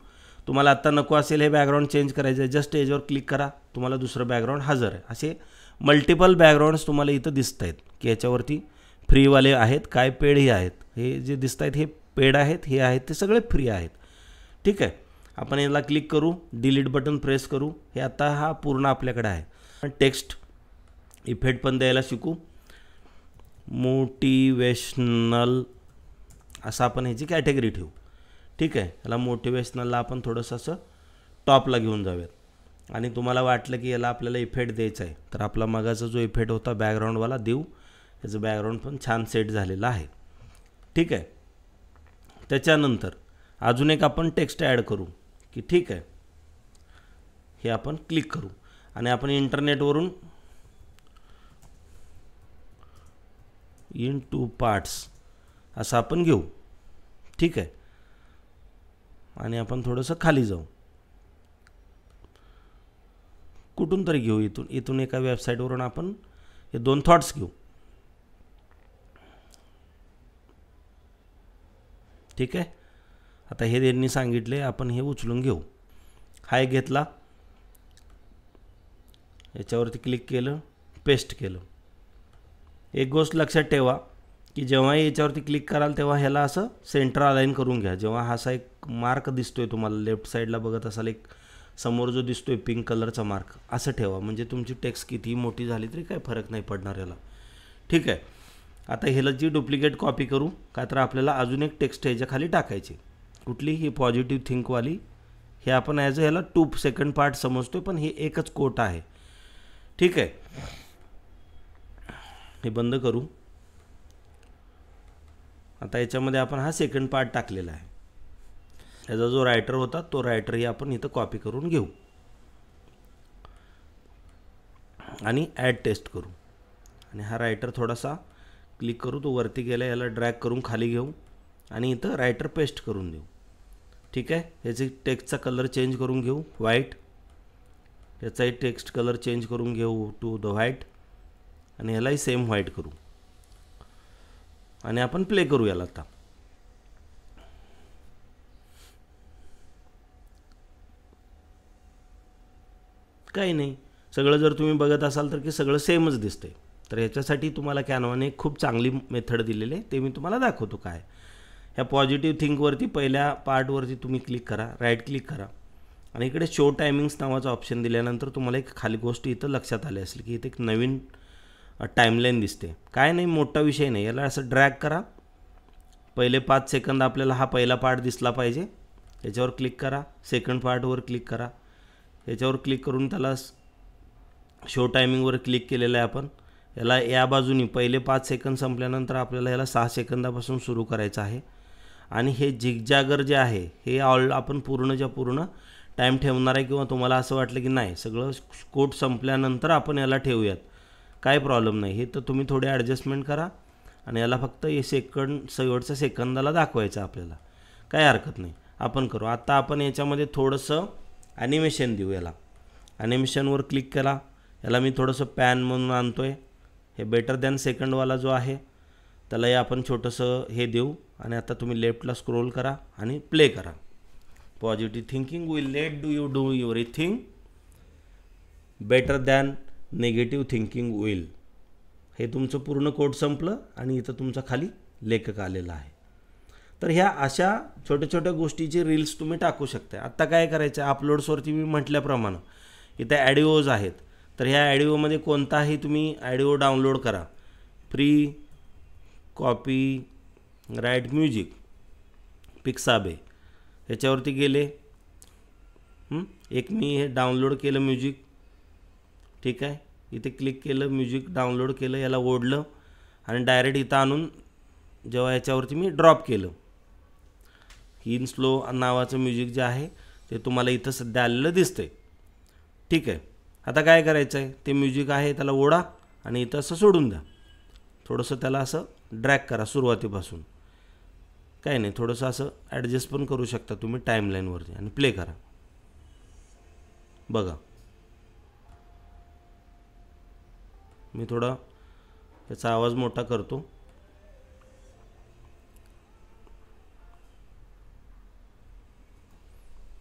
तुम्हाला आत्ता नको असेल हे बॅकग्राऊंड चेंज करायचं आहे, जस्ट याच्यावर क्लिक करा, तुम्हाला दुसरं बॅकग्राऊंड हजर आहे. असे मल्टिपल बॅकग्राऊंड्स तुम्हाला इथं दिसत आहेत. की याच्यावरती फ्रीवाले आहेत काय पेडही आहेत. हे जे दिसत आहेत हे पेड आहेत, हे आहेत ते सगळे फ्री आहेत. ठीक आहे. आपण याला क्लिक करू, डिलीट बटन प्रेस करू. हे आता हा पूर्ण आपल्याकडे आहे. टेक्स्ट इफेक्ट पण द्यायला शिकू. मोटिवेशनल असं आपण ह्याची कॅटेगरी ठेवू. ठीक आहे. याला मोटिवेशनलला आपण थोडंसं असं टॉपला घेऊन जाऊयात. आणि तुम्हाला वाटलं की याला आपल्याला इफेक्ट द्यायचा आहे तर आपला मगाचा जो इफेक्ट होता बॅकग्राऊंडवाला देऊ. याचं बॅकग्राऊंड पण छान सेट झालेलं आहे. ठीक आहे. त्याच्यानंतर अजून एक आपण टेक्स्ट ॲड करू की ठीक आहे. हे आपण क्लिक करू आणि आपण इंटरनेटवरून इन टू पार्ट्स असं आपण घेऊ. ठीक आहे. आणि आपण थोडंसं खाली जाऊ, कुठून तरी घेऊ, इथून एका वेबसाईटवरून आपण हे 2 थॉट्स घेऊ. ठीक आहे. आता हे त्यांनी सांगितले आपण हे उचलून घेऊ. हा एक घेतला, याच्यावरती क्लिक केलं, पेस्ट केलं. एक गोष्ट लक्षात ठेवा की जेव्हा याच्यावरती क्लिक कराल तेव्हा ह्याला असं सेंटर अलाइन करून घ्या. जेव्हा हा असा एक मार्क दिसतोय तुम्हाला लेफ्ट साईडला बघत असाल, एक समोर जो दिसतोय पिंक कलरचा मार्क, असं ठेवा. म्हणजे तुमची टेक्स्ट कितीही मोठी झाली तरी काही फरक नाही पडणार याला. ठीक आहे. आता ह्याला जी डुप्लिकेट कॉपी करू का तर आपल्याला अजून एक टेक्स्ट ह्याच्या खाली टाकायची. कुठली? ही पॉझिटिव्ह थिंकवाली. हे आपण ॲज अ ह्याला 2 सेकंड पार्ट समजतोय पण हे एकच कोट आहे. ठीक आहे. हे बंद करू. आता याच्यामध्ये आपण हा सेकंड पार्ट टाकलेला आहे. याचा जो रायटर होता तो रायटरही आपण इथं कॉपी करून घेऊ आणि ॲड टेस्ट करू. आणि हा रायटर थोडासा क्लिक करू, तो वरती गेला, याला ड्रॅग करून खाली घेऊ आणि इथं रायटर पेस्ट करून देऊ. ठीक आहे. याची टेक्स्टचा कलर चेंज करून घेऊ व्हाईट. याचाही टेक्स्ट कलर चेंज करून घेऊ टू द व्हाईट आणि ह्यालाही सेम व्हाईट करू आणि आपण प्ले करू याला. आता काही नाही, सगळं जर तुम्ही बघत असाल तर की सगळं सेमच दिसते. तर ह्याच्यासाठी तुम्हाला कॅनवाने खूप चांगली मेथड दिलेली आहे, ते मी तुम्हाला दाखवतो काय. ह्या पॉझिटिव्ह थिंकवरती पहिल्या पार्टवरती तुम्ही क्लिक करा, राईट क्लिक करा आणि इकडे शो टायमिंग्स नावाचा ऑप्शन दिल्यानंतर तुम्हाला एक खाली गोष्ट इथं लक्षात आली असेल की इथे एक नवीन टाईमलाईन दिसते. काय नाही, मोठा विषय नाही. याला असं ड्रॅग करा. पहिले 5 सेकंद आपल्याला हा पहिला पार्ट दिसला पाहिजे. याच्यावर क्लिक करा. सेकंड पार्टवर क्लिक करा. याच्यावर क्लिक करून त्याला शो टायमिंगवर क्लिक केलेलं आहे आपण. याला या बाजूनी पहिले 5 सेकंद संपल्यानंतर आपल्याला याला 6 सेकंदापासून सुरू करायचं आहे. आणि हे झिगजॅगर जे आहे हे आपण पूर्णच्या पूर्ण टाईम ठेवणार आहे किंवा तुम्हाला असं वाटलं की नाही सगळं कोट संपल्यानंतर आपण याला ठेवूयात, काय प्रॉब्लेम नाही. हे तर तुम्ही थोडे ॲडजस्टमेंट करा आणि याला फक्त हे शेवटच्या सेकंदाला दाखवायचं आपल्याला, काय हरकत नाही, आपण करू. आता आपण याच्यामध्ये थोडंसं ॲनिमेशन देऊ. याला ॲनिमेशनवर क्लिक करा. याला मी थोडंसं पॅन म्हणून आणतो आहे. हे बेटर दॅन सेकंडवाला जो आहे त्यालाही आपण छोटंसं हे देऊ. आणि आता तुम्ही लेफ्टला स्क्रोल करा आणि प्ले करा. Positive thinking will let you do everything better than negative thinking will. हे तुमचं पूर्ण कोट संपलं आणि इथं तुमचा खाली लेखक आलेला आहे. तर ह्या अशा छोट्या छोट्या गोष्टीचे रील्स तुम्ही टाकू शकता. आत्ता काय करायचं आहे, अपलोड्सवरती मी म्हटल्याप्रमाणे इथे ॲडिओज आहेत. तर ह्या ॲडिओमध्ये कोणताही तुम्ही ॲडिओ डाउनलोड करा. Free copyright music Pixabay ह्याच्यावरती गेले. एक मी हे डाउनलोड केलं म्युझिक. ठीक आहे. इथे क्लिक केलं, म्युझिक डाउनलोड केलं, याला ओढलं आणि डायरेक्ट इथं आणून जेव्हा याच्यावरती मी ड्रॉप केलं, इन स्लो नावाचं म्युझिक जे आहे ते तुम्हाला इथं सध्या आलेलं दिसतंय. ठीक आहे. आता काय करायचं आहे, ते म्युझिक आहे त्याला ओढा आणि इथं असं सोडून द्या. थोडंसं त्याला असं ड्रॅग करा सुरुवातीपासून. काही नाही, थोडंसं असं ॲडजस्ट पण करू शकता तुम्ही टाईमलाईनवरती आणि प्ले करा. बघा, मी थोडा त्याचा आवाज मोठा करतो.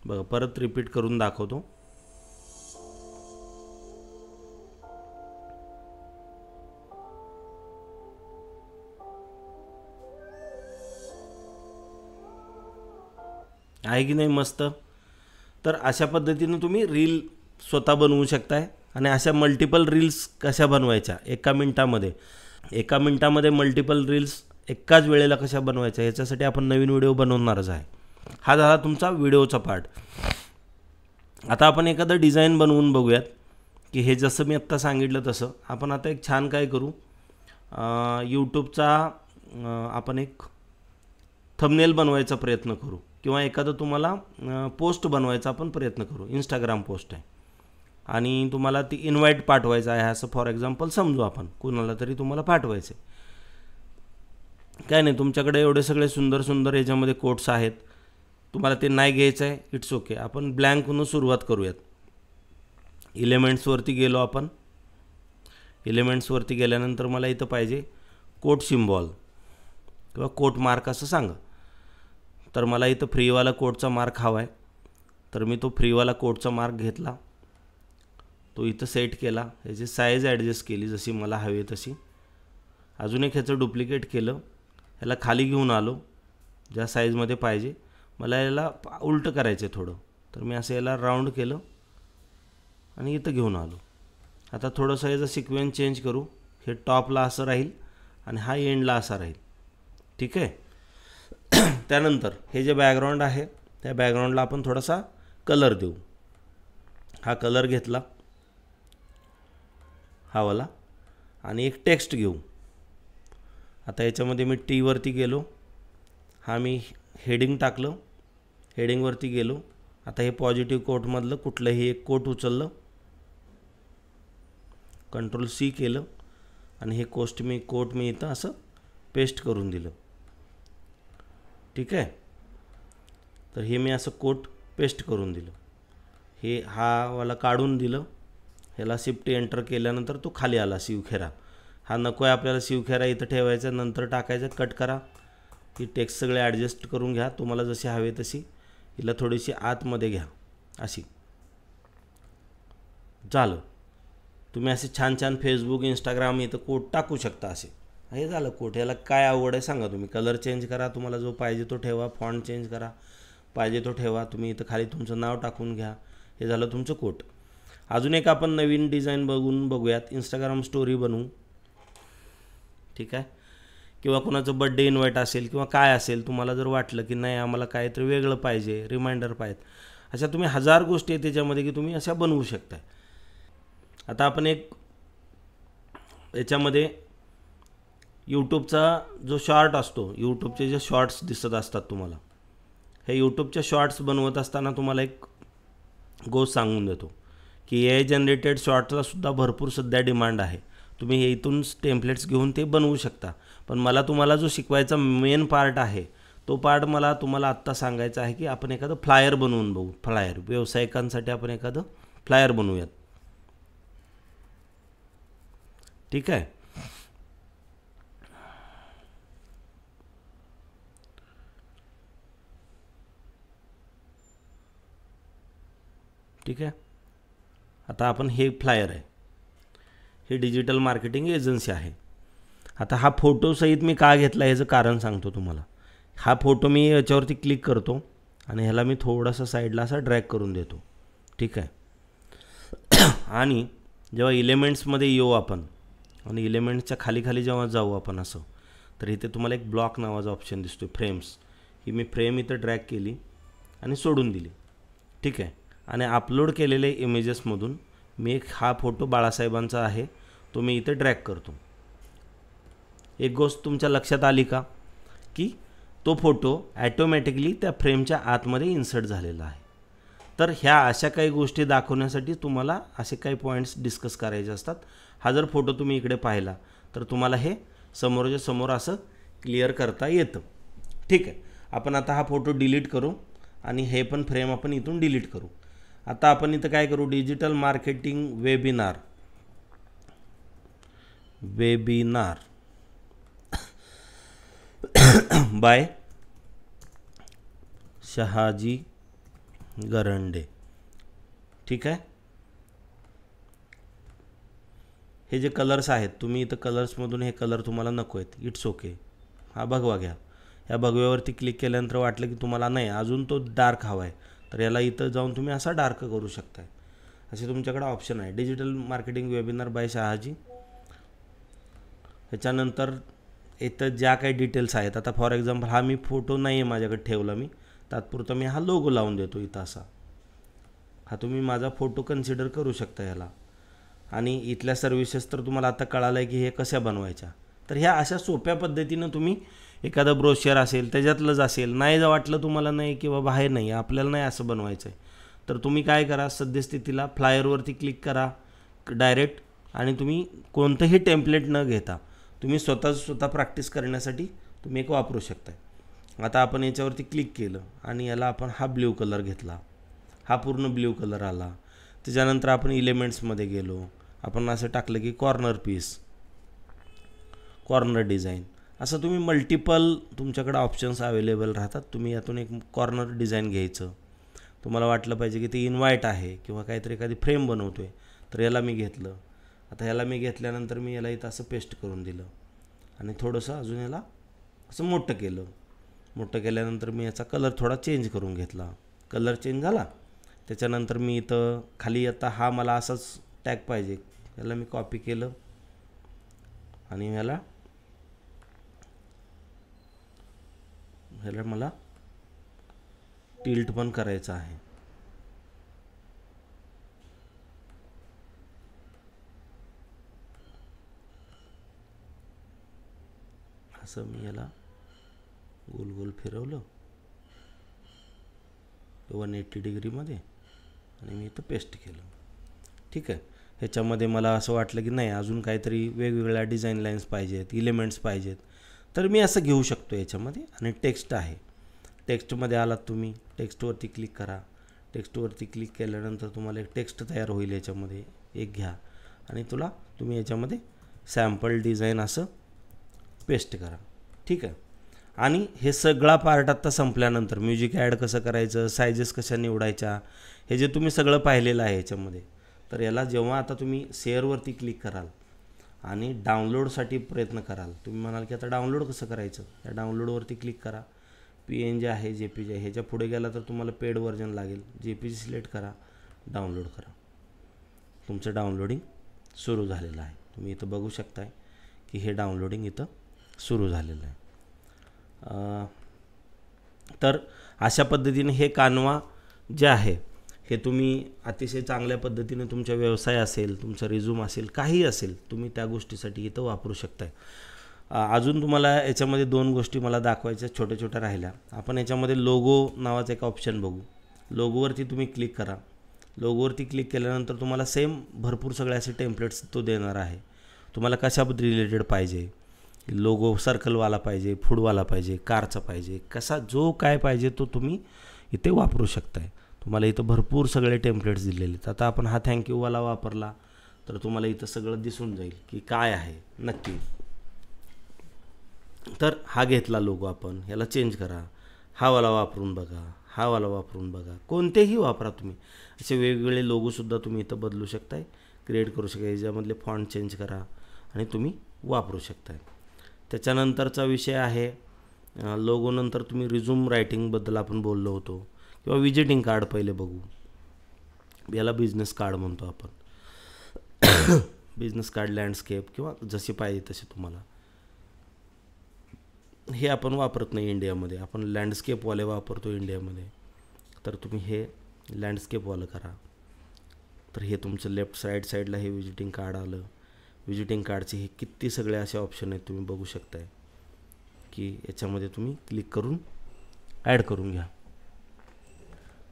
बघा, परत रिपीट करून दाखवतो. आहे की नाही मस्त. तर अशा पद्धतीने तुम्ही रील स्वतः बनवू शकताय. आणि अशा मल्टिपल रील्स कशा बनवायच्या एका मिनटामध्ये मल्टिपल रील्स एकाच वेळेला कशा बनवायच्या, याच्यासाठी आपण नवीन व्हिडिओ बनवणारच आहे. हा झाला तुमचा व्हिडिओचा पार्ट. आता आपण एखादं डिझाईन बनवून बघूयात, की हे जसं मी आत्ता सांगितलं तसं आपण आता एक छान काय करू, यूट्यूबचा आपण एक थंबनेल बनवायचा प्रयत्न करू, किंवा एखादं तुम्हाला पोस्ट बनवायचा आपण प्रयत्न करू. इंस्टाग्राम पोस्ट आहे आणि तुम्हाला ती इन्व्हाइट पाठवायचं आहे असं फॉर एक्झाम्पल समजू आपण, कुणाला तरी तुम्हाला पाठवायचं आहे. काय नाही, तुमच्याकडे एवढे सगळे सुंदर सुंदर याच्यामध्ये कोट्स आहेत, तुम्हाला ते नाही घ्यायचं आहे, इट्स ओके. आपण ब्लँकनं सुरुवात करूयात. एलिमेंट्सवरती गेलो आपण. एलिमेंट्सवरती गेल्यानंतर मला इथं पाहिजे कोट सिम्बॉल किंवा कोट मार्क असं सांगा. तर मला इथं फ्रीवाला कोटचा मार्क हवा आहे, तर मी तो फ्रीवाला कोटचा मार्क घेतला, तो इथं सेट केला, ह्याची साईज ॲडजस्ट केली जशी मला हवी तशी. अजून एक ह्याचं डुप्लिकेट केलं, ह्याला खाली घेऊन आलो ज्या साईजमध्ये पाहिजे. मला याला उलटं करायचं आहे थोडं, तर मी असं याला राऊंड केलं आणि इथं घेऊन आलो. आता थोडंसं याचं सिक्वेन्स चेंज करू. हे टॉपला असं राहील आणि हा एंडला असा राहील. ठीक आहे. त्यानंतर हे जे बॅकग्राऊंड आहे त्या बॅकग्राऊंडला आपण थोडासा कलर देऊ. हा कलर घेतला हा वाला, आणि एक टेक्स्ट घेऊ. आता याच्यामध्ये मी टीवरती गेलो, हा मी हेडिंग टाकलं, हेडिंगवरती गेलो. आता हे पॉझिटिव्ह कोटमधलं कुठलंही एक कोट उचललं, Ctrl+C केलं आणि हे कोट मी इथं असं पेस्ट करून दिलं. ठीक आहे. तर हे मी असं कोट पेस्ट करून दिलं. हे हा वाला काढून दिलं, ह्याला शिफ्ट एंटर केल्यानंतर तो खाली आला शिवखेरा. हा नको आहे आपल्याला शिवखेरा, इथं ठेवायचा, नंतर टाकायचं. कट करा. ही टेक्स्ट सगळे ॲडजस्ट करून घ्या तुम्हाला जशी हवे तशी. हिला थोडीशी आतमध्ये घ्या अशी. झालं. तुम्ही असे छान छान फेसबुक इंस्टाग्राम इथं कोट टाकू शकता असे. हे झालं कोट. याला काय आवड आहे सांगा तुम्ही. कलर चेंज करा, तुम्हाला जो पाहिजे तो ठेवा, फॉन्ट चेंज करा, पाहिजे तो ठेवा. तुम्ही इथं खाली तुमचं नाव टाकून घ्या. हे झालं तुमचं कोट. अजून एक आपण नवीन डिझाईन बघूयात. इंस्टाग्राम स्टोरी बनवू. ठीक आहे. किंवा कोणाचं बड्डे इन्व्हाइट असेल किंवा काय असेल, तुम्हाला जर वाटलं की नाही आम्हाला काहीतरी वेगळं पाहिजे, रिमाइंडर पाहिजे, अशा तुम्ही 1000 गोष्टी आहेत त्याच्यामध्ये की तुम्ही अशा बनवू शकता. आता आपण एक याच्यामध्ये यूट्यूबचा जो शॉर्ट असतो, यूट्यूबचे जे शॉर्ट्स दिसत असतात तुम्हाला, हे यूट्यूबच्या शॉर्ट्स बनवत असताना तुम्हाला एक गोष्ट सांगून देतो की AI जनरेटेड शॉर्ट्सलासुद्धा भरपूर सध्या डिमांड आहे. तुम्ही हे इथून टेम्पलेट्स घेऊन ते बनवू शकता. पण मला तुम्हाला जो शिकवायचा मेन पार्ट आहे तो पार्ट मला तुम्हाला आत्ता सांगायचा आहे की आपण एखादं फ्लायर बनवून बघू. फ्लायर व्यावसायिकांसाठी आपण एखादं फ्लायर बनवूयात. ठीक आहे. ठीक आहे. आता आपण हे फ्लायर आहे, हे डिजिटल मार्केटिंग एजन्सी आहे. आता हा फोटोसहित मी का घेतला याचं कारण सांगतो तुम्हाला. हा फोटो मी याच्यावरती क्लिक करतो आणि ह्याला मी थोडासा साईडला असा ड्रॅग करून देतो. ठीक आहे. आणि जेव्हा इलेमेंट्समध्ये येऊ आपण आणि इलेमेंट्सच्या खाली खाली जेव्हा जाऊ आपण असं, तर इथे तुम्हाला एक ब्लॉक नावाचा ऑप्शन दिसतो, फ्रेम्स. ही मी फ्रेम इथं ड्रॅग केली आणि सोडून दिली. ठीक आहे. आणि अपलोड केलेले इमेजेसमधून मी एक हा फोटो बाळासाहेबांचा आहे तो मी इथे ड्रॅग करतो. एक गोष्ट तुमच्या लक्षात आली का की तो फोटो ॲटोमॅटिकली त्या फ्रेमच्या आतमध्ये इन्सर्ट झालेला आहे. तर ह्या अशा काही गोष्टी दाखवण्यासाठी तुम्हाला असे काही पॉईंट्स डिस्कस करायचे असतात. हा जर फोटो तुम्ही इकडे पाहिला तर तुम्हाला हे समोरच्या समोर असं क्लिअर करता येतं. ठीक आहे. आपण आता हा फोटो डिलीट करू आणि हे पण फ्रेम आपण इथून डिलीट करू. आता आपण इथं काय करू, digital marketing webinar by Shahaji Garande. ठीक आहे. हे जे कलर्स आहेत तुम्ही इथं कलर्समधून हे कलर तुम्हाला नको आहेत, इट्स ओके. हा भगवा घ्या. या भगव्यावरती क्लिक केल्यानंतर वाटलं की तुम्हाला नाही अजून तो डार्क हवा आहे, तर याला इथं जाऊन तुम्ही असा डार्क करू शकताय. असे तुमच्याकडे ऑप्शन आहे. Digital marketing webinar by Shahaji. ह्याच्यानंतर इथं ज्या काही डिटेल्स आहेत, आता फॉर एक्झाम्पल हा मी फोटो नाही आहे माझ्याकडे ठेवला, मी तात्पुरता मी हा लोगो लावून देतो इथं असा. हा तुम्ही माझा फोटो कन्सिडर करू शकता ह्याला. आणि इथल्या सर्व्हिसेस तर तुम्हाला आता कळालं आहे की हे कशा बनवायच्या. तर ह्या अशा सोप्या पद्धतीनं तुम्ही एखादं ब्रोशर असेल त्याच्यातलंच असेल, नाही जर वाटलं तुम्हाला नाही की बाबा हे नाही आपल्याला नाही असं बनवायचं आहे, तर तुम्ही काय करा, सद्यस्थितीला फ्लायरवरती क्लिक करा डायरेक्ट, आणि तुम्ही कोणतंही टेम्पलेट न घेता तुम्ही स्वतः प्रॅक्टिस करण्यासाठी तुम्ही एक वापरू शकता. आता आपण याच्यावरती क्लिक केलं आणि याला आपण हा ब्ल्यू कलर घेतला, हा पूर्ण ब्ल्यू कलर आला. त्याच्यानंतर आपण इलेमेंट्समध्ये गेलो, आपण असं टाकलं की कॉर्नर पीस, कॉर्नर डिझाईन, असं तुम्ही मल्टिपल तुमच्याकडे ऑप्शन्स अवेलेबल राहतात. तुम्ही यातून एक कॉर्नर डिझाईन घ्यायचं. तुम्हाला वाटलं पाहिजे की ते इनवाईट आहे किंवा काहीतरी एखादी फ्रेम बनवतो आहे, तर याला मी घेतलं. आता ह्याला मी घेतल्यानंतर मी याला इथं असं पेस्ट करून दिलं आणि थोडंसं अजून याला असं मोठं केलं. मोठं केल्यानंतर मी याचा कलर थोडा चेंज करून घेतला. कलर चेंज झाला. त्याच्यानंतर मी इथं खाली आता हा मला असाच टॅग पाहिजे, याला मी कॉपी केलं आणि ह्याला मला टिल्ट पण करायचं आहे. असं मी याला गोल गोल फिरवलं 180 डिग्रीमध्ये आणि मी इथं पेस्ट केलं. ठीक आहे. ह्याच्यामध्ये मला असं वाटलं की नाही अजून काहीतरी वेगवेगळ्या डिझाईन लाईन्स पाहिजेत, इलेमेंट्स पाहिजेत, तर मी असं घेऊ शकतो याच्यामध्ये. आणि टेक्स्ट आहे, टेक्स्टमध्ये आलात तुम्ही, टेक्स्टवरती क्लिक करा. टेक्स्टवरती क्लिक केल्यानंतर तुम्हाला एक टेक्स्ट तयार होईल. याच्यामध्ये एक घ्या आणि तुम्ही याच्यामध्ये सॅम्पल डिझाईन असं पेस्ट करा. ठीक आहे. आणि हे सगळा पार्ट आत्ता संपल्यानंतर म्युझिक ॲड कसं करायचं, सायझेस कशा निवडायच्या, हे जे तुम्ही सगळं पाहिलेलं आहे याच्यामध्ये, तर याला जेव्हा आता तुम्ही शेअरवरती क्लिक कराल आणि डाउनलोडसाठी प्रयत्न कराल, तुम्ही म्हणाल की आता डाउनलोड कसं करायचं, या डाउनलोडवरती क्लिक करा. PNG आहे, JPG आहे, ह्याच्या पुढे गेला तर तुम्हाला पेड व्हर्जन लागेल. JPG सिलेक्ट करा, डाउनलोड करा. तुमचं डाउनलोडिंग सुरू झालेलं आहे. तुम्ही इथं बघू शकताय की हे डाउनलोडिंग इथं सुरू झालेलं आहे. तर अशा पद्धतीने हे कानवा जे आहे हे तुम्ही अतिशय चांगल्या पद्धतीने तुमचा व्यवसाय असेल, तुमचा रिझ्यूम असेल, काही असेल, तुम्ही त्या गोष्टीसाठी इथं वापरू शकताय. अजून तुम्हाला याच्यामध्ये 2 गोष्टी मला दाखवायच्या छोट्या छोट्या राहिल्या. आपण याच्यामध्ये लोगो नावाचं एक ऑप्शन बघू. लोगोवरती तुम्ही क्लिक करा. लोगोवरती क्लिक केल्यानंतर तुम्हाला सेम भरपूर सगळे असे टेम्पलेट्स तो देणार आहे. तुम्हाला कशाबद्दल रिलेटेड पाहिजे, लोगो सर्कलवाला पाहिजे, फूडवाला पाहिजे, कारचा पाहिजे, कसा जो काय पाहिजे तो तुम्ही इथे वापरू शकताय. तुम्हाला इथं भरपूर सगळे टेम्पलेट्स दिलेले आहेत. आता आपण हा थँक्यूवाला वापरला तर तुम्हाला इथं सगळं दिसून जाईल की काय आहे नक्की. तर हा घेतला लोगो आपण, ह्याला चेंज करा, हा वाला वापरून बघा, हा वाला वापरून बघा, कोणतेही वापरा तुम्ही. असे वेगवेगळे लोगोसुद्धा तुम्ही इथं बदलू शकताय, क्रिएट करू शकता. याच्यामधले फॉन्ट चेंज करा आणि तुम्ही वापरू शकताय. त्याच्यानंतरचा विषय आहे लोगोनंतर तुम्ही रिझ्यूम रायटिंगबद्दल आपण बोललो होतो, किंवा विजिटिंग कार्ड पहिले बघू. याला बिझनेस कार्ड म्हणतो आपण. बिझनेस कार्ड, लँडस्केप किंवा जसे पाहिजे तसे तुम्हाला. हे आपण वापरत नाही इंडियामध्ये, आपण लँडस्केपवाले वापरतो इंडियामध्ये. तर तुम्ही हे लँडस्केपवालं करा. तर हे तुमचं लेफ्ट साईडला हे विजिटिंग कार्ड आलं. विजिटिंग कार्डचे हे किती सगळे असे ऑप्शन आहेत तुम्ही बघू शकताय की याच्यामध्ये तुम्ही क्लिक करून ॲड करून घ्या.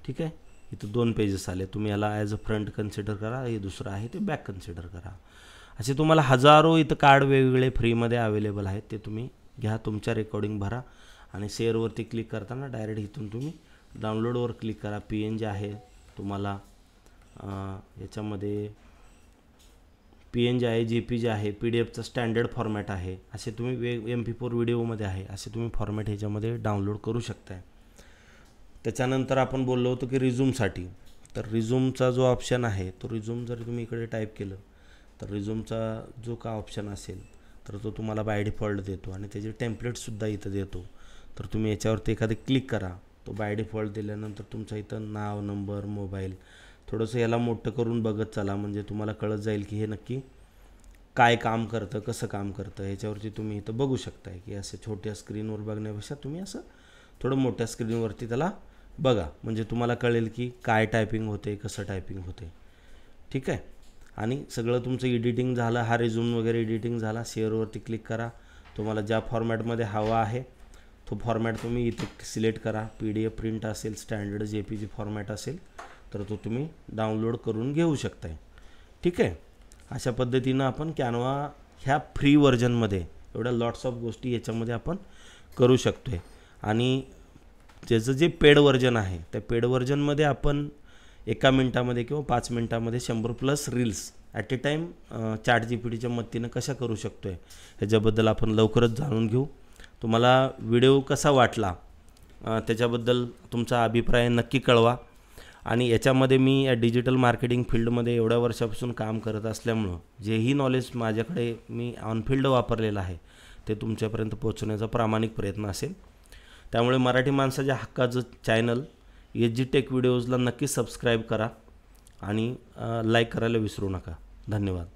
ठीक आहे. इथं 2 पेजेस आले. तुम्ही याला ॲज अ फ्रंट कन्सिडर करा, हे दुसरं आहे ते बॅक कन्सिडर करा. असे तुम्हाला हजारो इथं कार्ड वेगवेगळे फ्रीमध्ये अवेलेबल आहेत. ते तुम्ही घ्या, तुमच्या रेकॉर्डिंग भरा आणि शेअरवरती क्लिक करताना डायरेक्ट इथून तुम्ही डाउनलोडवर क्लिक करा. PNG आहे तुम्हाला याच्यामध्ये, PNG आहे, JPG आहे, PDF चा स्टँडर्ड फॉर्मॅट आहे. असे तुम्ही MP4 व्हिडिओमध्ये आहे, असे तुम्ही फॉर्मॅट ह्याच्यामध्ये डाउनलोड करू शकताय. त्याच्यानंतर आपण बोललो होतो की रिझ्यूमसाठी, तर रिझ्यूमचा जो ऑप्शन आहे तो रिझ्यूम जर तुम्ही इकडे टाईप केलं तर रिझ्यूमचा जो का ऑप्शन असेल तर तो तुम्हाला बाय डिफॉल्ट देतो आणि त्याचे टेम्पलेटसुद्धा इथं देतो. तर तुम्ही याच्यावरती एखादे क्लिक करा. तो बाय डिफॉल्ट दिल्यानंतर तुमचा इथं नाव, नंबर, मोबाईल, थोडंसं याला मोठं करून बघत चला, म्हणजे तुम्हाला कळत जाईल की हे नक्की काय काम करतं, कसं काम करतं. ह्याच्यावरती तुम्ही इथं बघू शकताय की असं छोट्या स्क्रीनवर बघण्यापेक्षा तुम्ही असं थोडं मोठ्या स्क्रीनवरती त्याला बघा, म्हणजे तुम्हाला कळेल की काय टायपिंग होते, कसं टायपिंग होते. ठीक आहे. आणि सगळं तुमचं एडिटिंग झालं, हा रिझ्यूम वगैरे एडिटिंग झाला. शेअरवरती क्लिक करा. तुम्हाला ज्या फॉर्मॅटमध्ये हवा आहे तो फॉर्मॅट तुम्ही इथे सिलेक्ट करा. PDF प्रिंट असेल, स्टँडर्ड JPG फॉर्मॅट असेल तर तो तुम्ही डाउनलोड करून घेऊ शकताय. ठीक आहे. अशा पद्धतीनं आपण कॅनवा ह्या फ्री व्हर्जनमध्ये एवढ्या लॉट्स ऑफ गोष्टी याच्यामध्ये आपण करू शकतो आहे. आणि त्याचं जे पेड व्हर्जन आहे त्या पेड व्हर्जनमध्ये आपण 1 मिनटामध्ये किंवा 5 मिनटामध्ये 100+ रील्स ॲट ए टाईम ChatGPTच्या मदतीनं कशा करू शकतो आहे ह्याच्याबद्दल आपण लवकरच जाणून घेऊ. तुम्हाला व्हिडिओ कसा वाटला त्याच्याबद्दल तुमचा अभिप्राय नक्की कळवा. आणि याच्यामध्ये मी या डिजिटल मार्केटिंग फील्डमध्ये एवढ्या वर्षापासून काम करत असल्यामुळं जेही नॉलेज माझ्याकडे मी ऑन फील्ड वापरलेलं आहे ते तुमच्यापर्यंत पोहोचवण्याचा प्रामाणिक प्रयत्न असेल. त्यामुळे मराठी माणसाच्या हक्काचं चॅनल SG टेक व्हिडिओजला नक्की सबस्क्राईब करा आणि लाईक करायला विसरू नका. धन्यवाद.